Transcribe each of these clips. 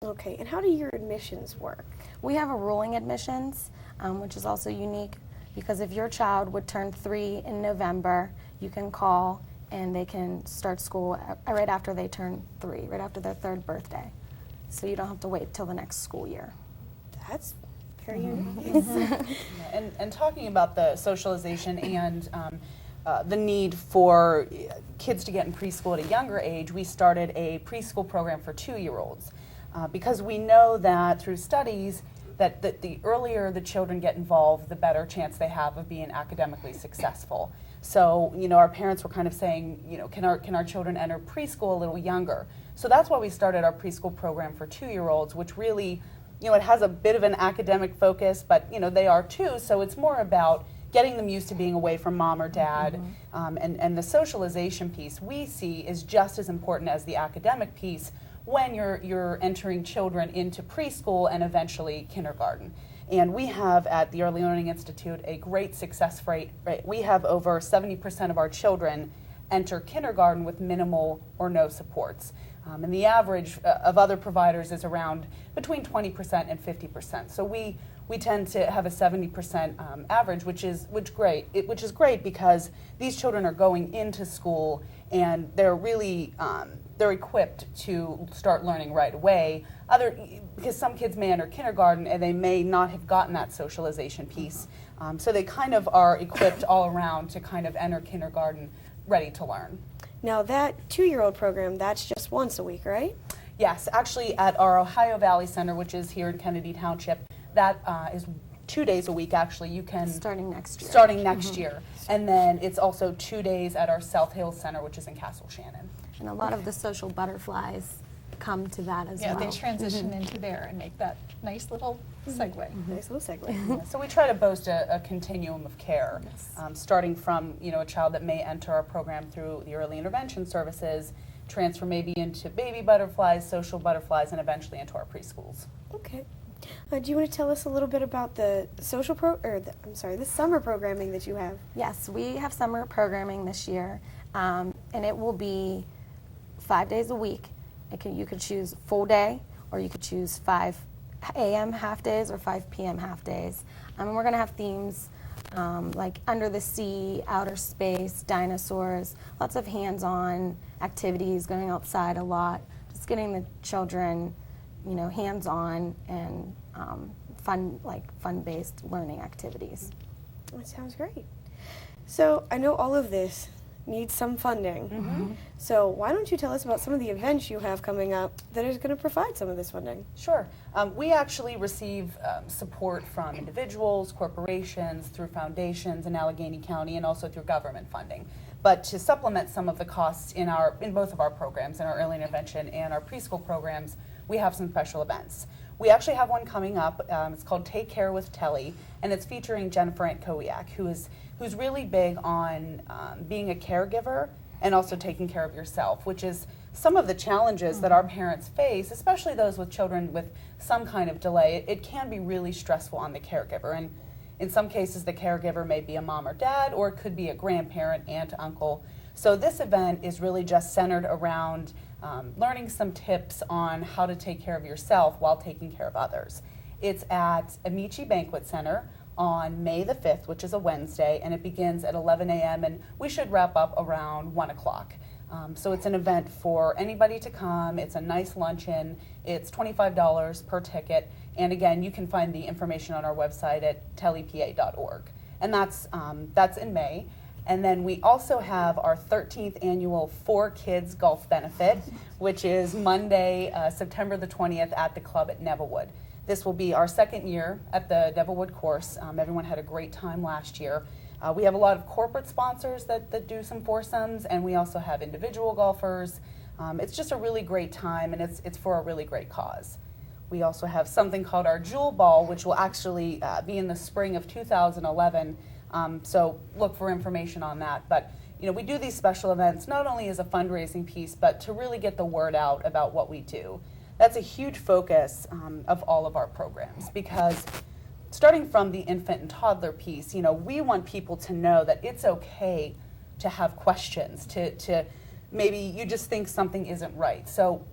Okay, and how do your admissions work? We have a rolling admissions, which is also unique because if your child would turn 3 in November, you can call and they can start school right after they turn 3, right after their 3rd birthday. So you don't have to wait till the next school year. That's very unique. And talking about the socialization and the need for kids to get in preschool at a younger age, we started a preschool program for 2-year-olds because we know that through studies that the earlier the children get involved, the better chance they have of being academically successful. So, our parents were kind of saying, can our children enter preschool a little younger? So that's why we started our preschool program for 2-year-olds, which really, it has a bit of an academic focus, but, they are too, so it's more about getting them used to being away from mom or dad, and the socialization piece we see is just as important as the academic piece when you're entering children into preschool and eventually kindergarten. And we have at the Early Learning Institute a great success rate. Right? We have over 70% of our children enter kindergarten with minimal or no supports. And the average of other providers is around between 20% and 50%. So we tend to have a 70% average, which is great because these children are going into school and they're really they're equipped to start learning right away. Because some kids may enter kindergarten and they may not have gotten that socialization piece, so they kind of are equipped all around to kind of enter kindergarten ready to learn. Now that 2-year-old program, that's just once a week, right? Yes, actually at our Ohio Valley Center, which is here in Kennedy Township, that is 2 days a week actually. You can Starting next year. Starting next year. And then it's also 2 days at our South Hills Center, which is in Castle Shannon. And a lot of the social butterflies come to that as well. Yeah, they transition into there and make that nice little segue. Nice little segue. So we try to boast a continuum of care, starting from a child that may enter our program through the early intervention services, transfer maybe into baby butterflies, social butterflies, and eventually into our preschools. Okay. Do you want to tell us a little bit about the the summer programming that you have? Yes, we have summer programming this year, and it will be 5 days a week. You could choose full day, or you could choose 5 a.m. half days or 5 p.m. half days. And we're going to have themes like under the sea, outer space, dinosaurs, lots of hands-on activities, going outside a lot, just getting the children, hands-on and fun-based learning activities. That sounds great. So I know all of this needs some funding. Mm-hmm. So why don't you tell us about some of the events you have coming up that is going to provide some of this funding? Sure. We actually receive support from individuals, corporations, through foundations in Allegheny County, and also through government funding. But to supplement some of the costs in both of our programs, in our early intervention and our preschool programs, we have some special events. We actually have one coming up. It's called Take Care with TELI, and it's featuring Jennifer Antkowiak, who's really big on being a caregiver and also taking care of yourself, which is some of the challenges that our parents face, especially those with children with some kind of delay. It can be really stressful on the caregiver, and in some cases the caregiver may be a mom or dad, or it could be a grandparent, aunt, uncle. So this event is really just centered around learning some tips on how to take care of yourself while taking care of others. It's at Amici Banquet Center on May the 5th, which is a Wednesday, and it begins at 11 a.m. and we should wrap up around 1 o'clock. So it's an event for anybody to come. It's a nice luncheon. It's $25 per ticket. And again, you can find the information on our website at telipa.org. And that's in May. And then we also have our 13th annual 4Kids Golf Benefit, which is Monday, September the 20th at the club at Nevelwood. This will be our second year at the Nevelwood course. Everyone had a great time last year. We have a lot of corporate sponsors that do some foursomes, and we also have individual golfers. It's just a really great time, and it's for a really great cause. We also have something called our Jewel Ball, which will actually be in the spring of 2011. So look for information on that. But we do these special events not only as a fundraising piece, but to really get the word out about what we do. That's a huge focus of all of our programs, because starting from the infant and toddler piece, we want people to know that it's okay to have questions, to maybe you just think something isn't right. So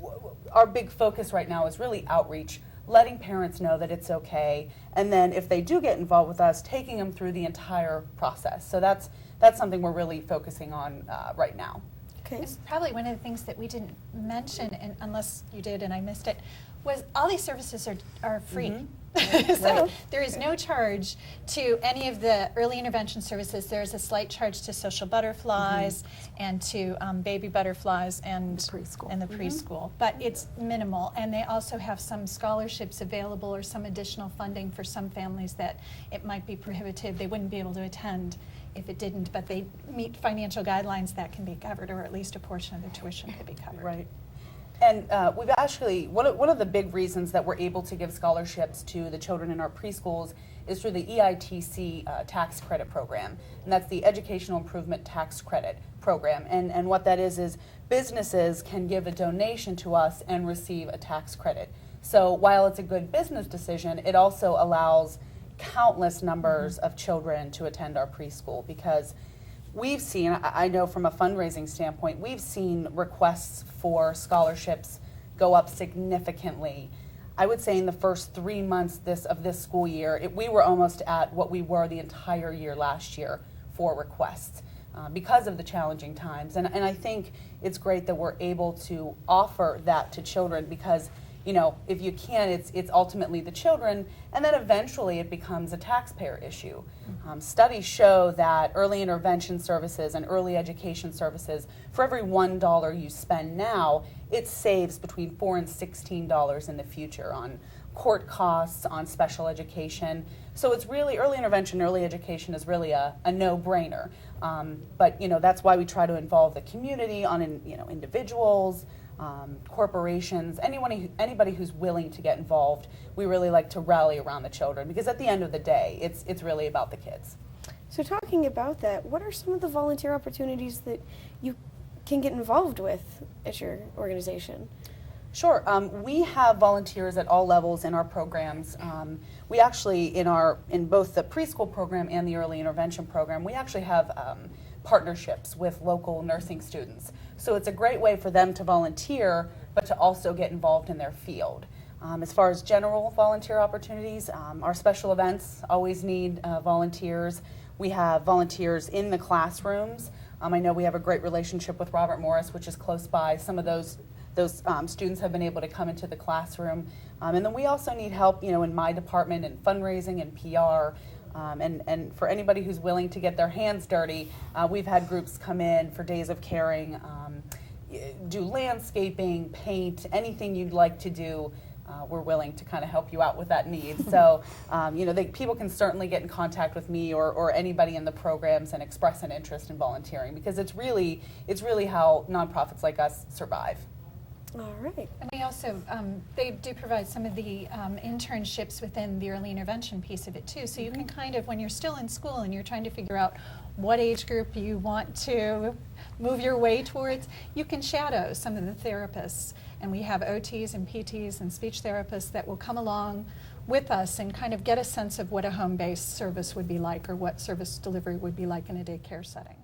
our big focus right now is really outreach, letting parents know that it's okay, and then if they do get involved with us, taking them through the entire process. So that's something we're really focusing on right now. Okay. It's probably one of the things that we didn't mention, and unless you did and I missed it, was all these services are free. So there is no charge to any of the early intervention services. There's a slight charge to social butterflies and to baby butterflies and the preschool, but it's minimal. And they also have some scholarships available or some additional funding for some families that it might be prohibitive. They wouldn't be able to attend if it didn't, but they meet financial guidelines that can be covered, or at least a portion of the tuition could be covered. Right. And we've actually, one of the big reasons that we're able to give scholarships to the children in our preschools is through the EITC tax credit program. And that's the Educational Improvement Tax Credit Program. And what that is businesses can give a donation to us and receive a tax credit. So while it's a good business decision, it also allows countless numbers of children to attend our preschool, because we've seen, I know from a fundraising standpoint, we've seen requests for scholarships go up significantly. I would say in the first 3 months of this school year, we were almost at what we were the entire year last year for requests because of the challenging times. And I think it's great that we're able to offer that to children, because if you can, it's ultimately the children, and then eventually it becomes a taxpayer issue. Studies show that early intervention services and early education services, for every $1 you spend now, it saves between $4 and $16 in the future on court costs, on special education. So it's really, early intervention, early education is really a no-brainer. But that's why we try to involve the community on individuals, corporations, anybody who's willing to get involved. We really like to rally around the children, because at the end of the day, it's really about the kids. So talking about that, what are some of the volunteer opportunities that you can get involved with at your organization? Sure. We have volunteers at all levels in our programs. We actually, in both the preschool program and the early intervention program, we actually have partnerships with local nursing students. So it's a great way for them to volunteer, but to also get involved in their field. As far as general volunteer opportunities, our special events always need volunteers. We have volunteers in the classrooms. I know we have a great relationship with Robert Morris, which is close by. Some of those students have been able to come into the classroom. And then we also need help, in my department in fundraising and PR. And for anybody who's willing to get their hands dirty, we've had groups come in for Days of Caring, do landscaping, paint, anything you'd like to do. We're willing to kind of help you out with that need. So, people can certainly get in contact with me or anybody in the programs and express an interest in volunteering, because it's really how nonprofits like us survive. All right. And we also, they do provide some of the internships within the early intervention piece of it too. So you can kind of, when you're still in school and you're trying to figure out what age group you want to move your way towards, you can shadow some of the therapists. And we have OTs and PTs and speech therapists that will come along with us and kind of get a sense of what a home-based service would be like, or what service delivery would be like in a daycare setting.